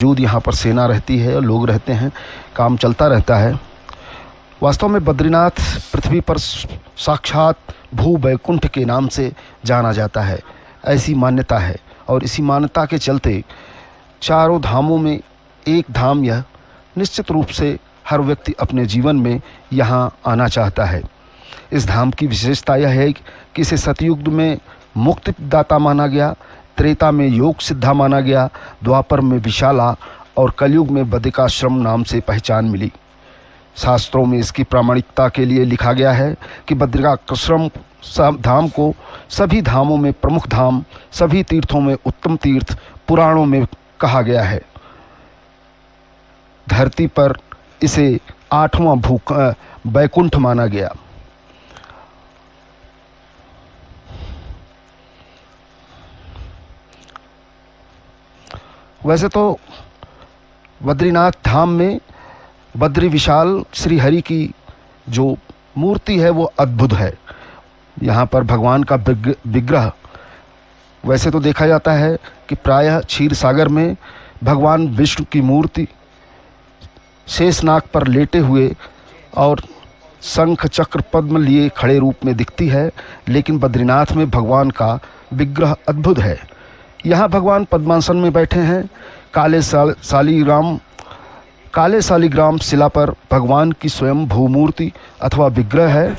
बावजूद यहाँ पर सेना रहती है और लोग रहते हैं, काम चलता रहता है। वास्तव में बद्रीनाथ पृथ्वी पर साक्षात भू वैकुंठ के नाम से जाना जाता है, ऐसी मान्यता है। और इसी मान्यता के चलते चारों धामों में एक धाम यह निश्चित रूप से हर व्यक्ति अपने जीवन में यहाँ आना चाहता है। इस धाम की विशेषता यह है कि इसे सतयुग में मुक्तिदाता माना गया, त्रेता में योग सिद्धा माना गया, द्वापर में विशाला और कलयुग में बद्रिकाश्रम नाम से पहचान मिली। शास्त्रों में इसकी प्रामाणिकता के लिए लिखा गया है कि बद्रिकाश्रम धाम को सभी धामों में प्रमुख धाम, सभी तीर्थों में उत्तम तीर्थ पुराणों में कहा गया है। धरती पर इसे 8वां वैकुंठ माना गया। वैसे तो बद्रीनाथ धाम में बद्री विशाल श्री हरि की जो मूर्ति है वो अद्भुत है। यहाँ पर भगवान का विग्रह, वैसे तो देखा जाता है कि प्रायः क्षीर सागर में भगवान विष्णु की मूर्ति शेषनाग पर लेटे हुए और शंख चक्र पद्म लिए खड़े रूप में दिखती है, लेकिन बद्रीनाथ में भगवान का विग्रह अद्भुत है। यहाँ भगवान पद्मासन में बैठे हैं। काले शालिग्राम शिला पर भगवान की स्वयं भूमूर्ति अथवा विग्रह है।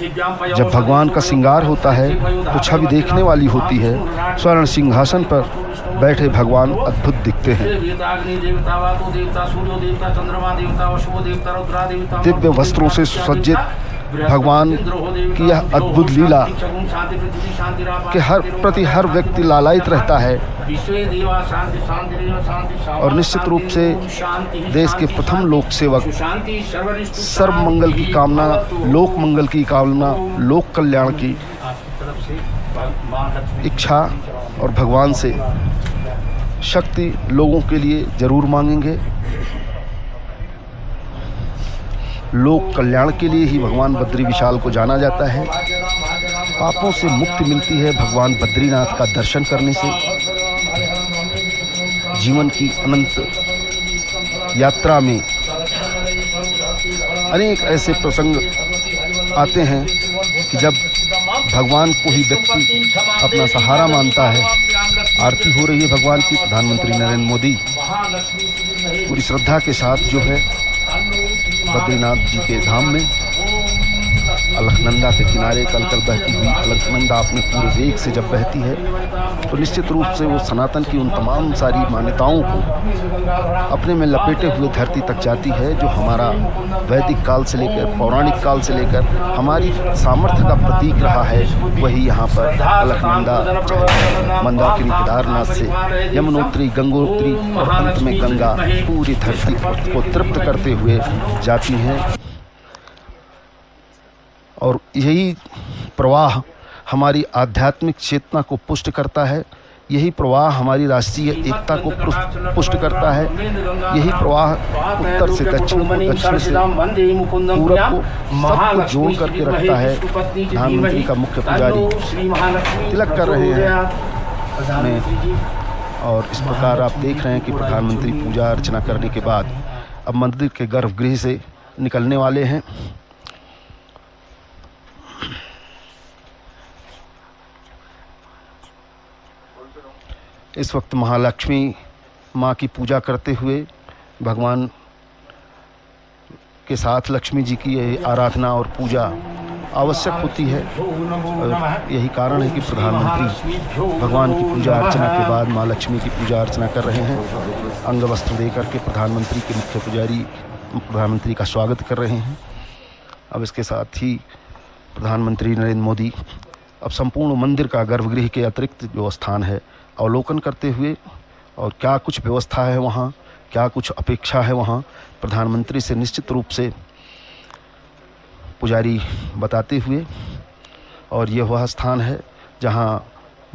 जब भगवान का श्रृंगार होता है तो छवि देखने वाली होती है। स्वर्ण सिंहासन पर बैठे भगवान अद्भुत दिखते हैं। दिव्य वस्त्रों से सुसज्जित भगवान की यह अद्भुत लीला के हर व्यक्ति लालायित रहता है। और निश्चित रूप से देश के प्रथम लोक सेवक सर्व मंगल की कामना, लोक मंगल की कामना, लोक कल्याण की इच्छा और भगवान से शक्ति लोगों के लिए जरूर मांगेंगे। लोक कल्याण के लिए ही भगवान बद्री विशाल को जाना जाता है। पापों से मुक्ति मिलती है भगवान बद्रीनाथ का दर्शन करने से। जीवन की अनंत यात्रा में अनेक ऐसे प्रसंग आते हैं कि जब भगवान को ही व्यक्ति अपना सहारा मानता है। आरती हो रही है भगवान की। प्रधानमंत्री नरेंद्र मोदी पूरी श्रद्धा के साथ जो है बद्रीनाथ जी के धाम में अलकनंदा के किनारे कल बहती हुई अलकनंदा अपने पूरे वेग से जब बहती है तो निश्चित रूप से वो सनातन की उन तमाम सारी मान्यताओं को अपने में लपेटे हुए धरती तक जाती है, जो हमारा वैदिक काल से लेकर पौराणिक काल से लेकर हमारी सामर्थ्य का प्रतीक रहा है। वही यहाँ पर अलकनंदा मंदाकिनी केदारनाथ से यमुनोत्री, गंगोत्री और अंत में गंगा पूरी धरती को तृप्त करते हुए जाती हैं। और यही प्रवाह हमारी आध्यात्मिक चेतना को पुष्ट करता है। यही प्रवाह हमारी राष्ट्रीय एकता को पुष्ट करता है। यही प्रवाह उत्तर से दक्षिण को, दक्षिण से पूरब को, सबको जोड़ करके रखता है। प्रधानमंत्री का मुख्य पुजारी तिलक कर रहे हैं और इस प्रकार आप देख रहे हैं कि प्रधानमंत्री पूजा अर्चना करने के बाद अब मंदिर के गर्भगृह से निकलने वाले हैं। इस वक्त महालक्ष्मी माँ की पूजा करते हुए भगवान के साथ लक्ष्मी जी की आराधना और पूजा आवश्यक होती है। और यही कारण है कि प्रधानमंत्री भगवान की पूजा अर्चना के बाद माँ लक्ष्मी की पूजा अर्चना कर रहे हैं। अंग वस्त्र देकर के प्रधानमंत्री के मुख्य पुजारी प्रधानमंत्री का स्वागत कर रहे हैं। अब इसके साथ ही प्रधानमंत्री नरेंद्र मोदी अब संपूर्ण मंदिर का गर्भगृह के अतिरिक्त जो स्थान है अवलोकन करते हुए और क्या कुछ व्यवस्था है वहाँ, क्या कुछ अपेक्षा है वहाँ, प्रधानमंत्री से निश्चित रूप से पुजारी बताते हुए। और यह वह स्थान है जहाँ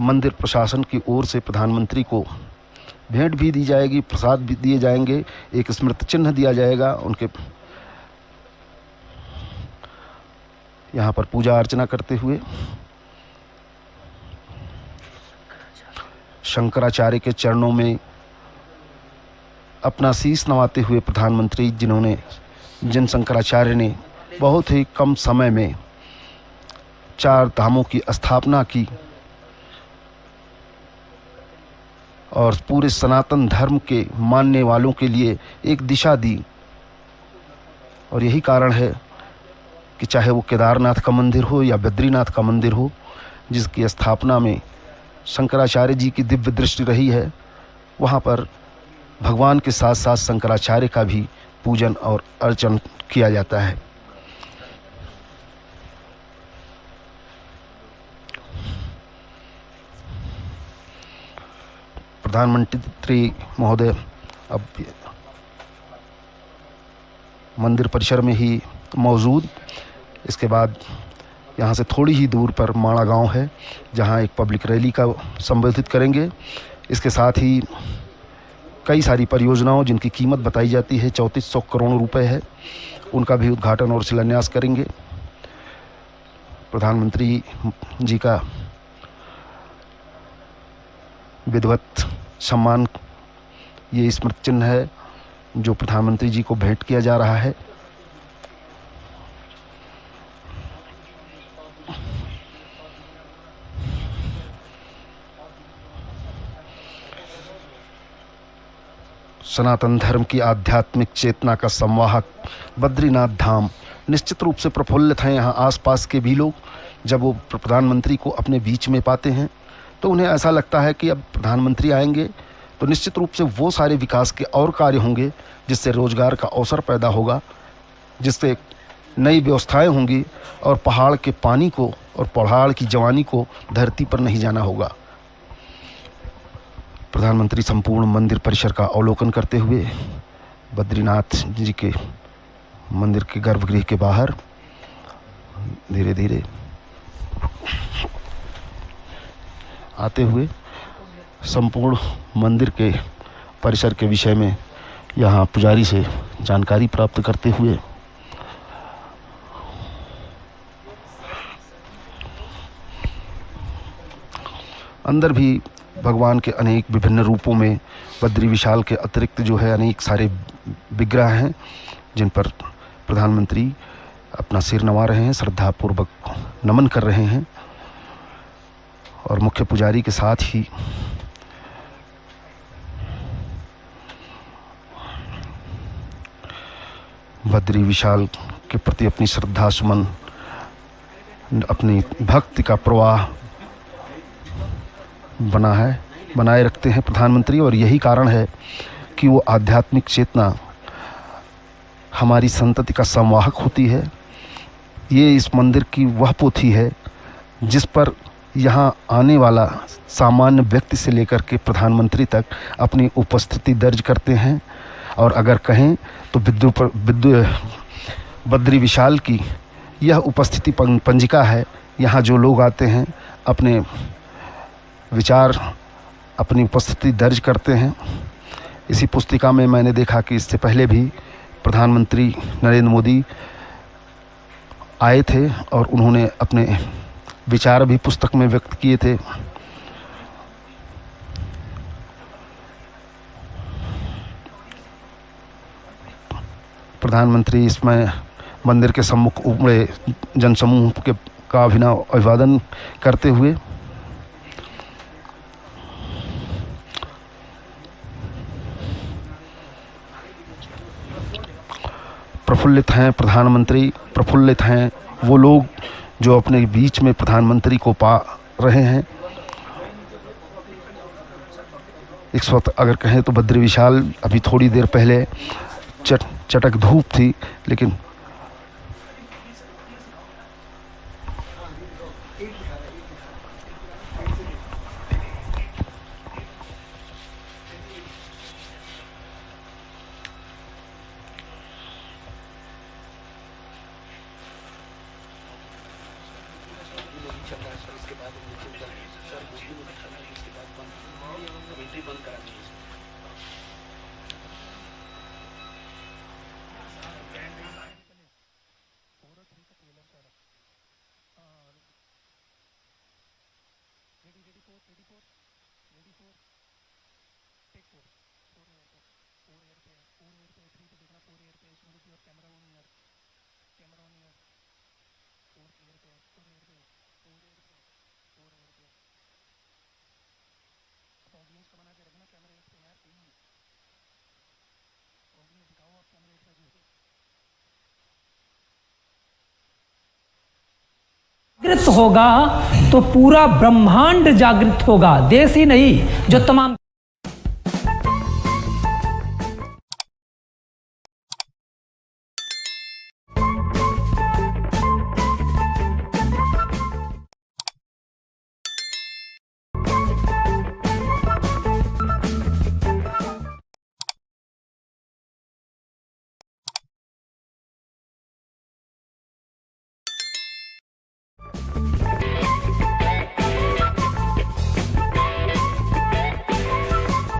मंदिर प्रशासन की ओर से प्रधानमंत्री को भेंट भी दी जाएगी, प्रसाद भी दिए जाएंगे, एक स्मृति चिन्ह दिया जाएगा। उनके यहाँ पर पूजा अर्चना करते हुए शंकराचार्य के चरणों में अपना शीश नवाते हुए प्रधानमंत्री जिन शंकराचार्य ने बहुत ही कम समय में 4 धामों की स्थापना की और पूरे सनातन धर्म के मानने वालों के लिए एक दिशा दी। और यही कारण है कि चाहे वो केदारनाथ का मंदिर हो या बद्रीनाथ का मंदिर हो, जिसकी स्थापना में शंकराचार्य जी की दिव्य दृष्टि रही है, वहाँ पर भगवान के साथ साथ शंकराचार्य का भी पूजन और अर्चन किया जाता है। प्रधानमंत्री महोदय अब मंदिर परिसर में ही मौजूद, इसके बाद यहाँ से थोड़ी ही दूर पर माणा गांव है, जहाँ एक पब्लिक रैली का संबोधित करेंगे। इसके साथ ही कई सारी परियोजनाओं जिनकी कीमत बताई जाती है 3400 करोड़ रुपए है, उनका भी उद्घाटन और शिलान्यास करेंगे। प्रधानमंत्री जी का विधिवत सम्मान, ये स्मृति चिन्ह है जो प्रधानमंत्री जी को भेंट किया जा रहा है। सनातन धर्म की आध्यात्मिक चेतना का संवाहक बद्रीनाथ धाम निश्चित रूप से प्रफुल्लित हैं। यहाँ आसपास के भी लोग जब वो प्रधानमंत्री को अपने बीच में पाते हैं तो उन्हें ऐसा लगता है कि अब प्रधानमंत्री आएंगे तो निश्चित रूप से वो सारे विकास के और कार्य होंगे जिससे रोजगार का अवसर पैदा होगा, जिससे नई व्यवस्थाएं होंगी और पहाड़ के पानी को और पहाड़ की जवानी को धरती पर नहीं जाना होगा। प्रधानमंत्री संपूर्ण मंदिर परिसर का अवलोकन करते हुए बद्रीनाथ जी के मंदिर के गर्भगृह के बाहर धीरे धीरे आते हुए संपूर्ण मंदिर के परिसर के विषय में यहाँ पुजारी से जानकारी प्राप्त करते हुए अंदर भी भगवान के अनेक विभिन्न रूपों में बद्री विशाल के अतिरिक्त जो है अनेक सारे विग्रह हैं जिन पर प्रधानमंत्री अपना सिर नवा रहे हैं, श्रद्धापूर्वक नमन कर रहे हैं। और मुख्य पुजारी के साथ ही बद्री विशाल के प्रति अपनी श्रद्धा सुमन, अपनी भक्ति का प्रवाह बनाए रखते हैं प्रधानमंत्री। और यही कारण है कि वो आध्यात्मिक चेतना हमारी संतति का संवाहक होती है। ये इस मंदिर की वह पोथी है जिस पर यहाँ आने वाला सामान्य व्यक्ति से लेकर के प्रधानमंत्री तक अपनी उपस्थिति दर्ज करते हैं। और अगर कहें तो बद्री विशाल की यह उपस्थिति पंजिका है। यहाँ जो लोग आते हैं अपने विचार, अपनी उपस्थिति दर्ज करते हैं। इसी पुस्तिका में मैंने देखा कि इससे पहले भी प्रधानमंत्री नरेंद्र मोदी आए थे और उन्होंने अपने विचार भी पुस्तक में व्यक्त किए थे। प्रधानमंत्री इसमें मंदिर के सम्मुख उमड़े जनसमूह का अभिनव अभिवादन करते हुए प्रफुल्लित हैं। प्रधानमंत्री प्रफुल्लित हैं। वो लोग जो अपने बीच में प्रधानमंत्री को पा रहे हैं। इस वक्त अगर कहें तो बद्री विशाल अभी थोड़ी देर पहले चटक धूप थी, लेकिन जागृत होगा तो पूरा ब्रह्मांड जागृत होगा। देश ही नहीं, जो तमाम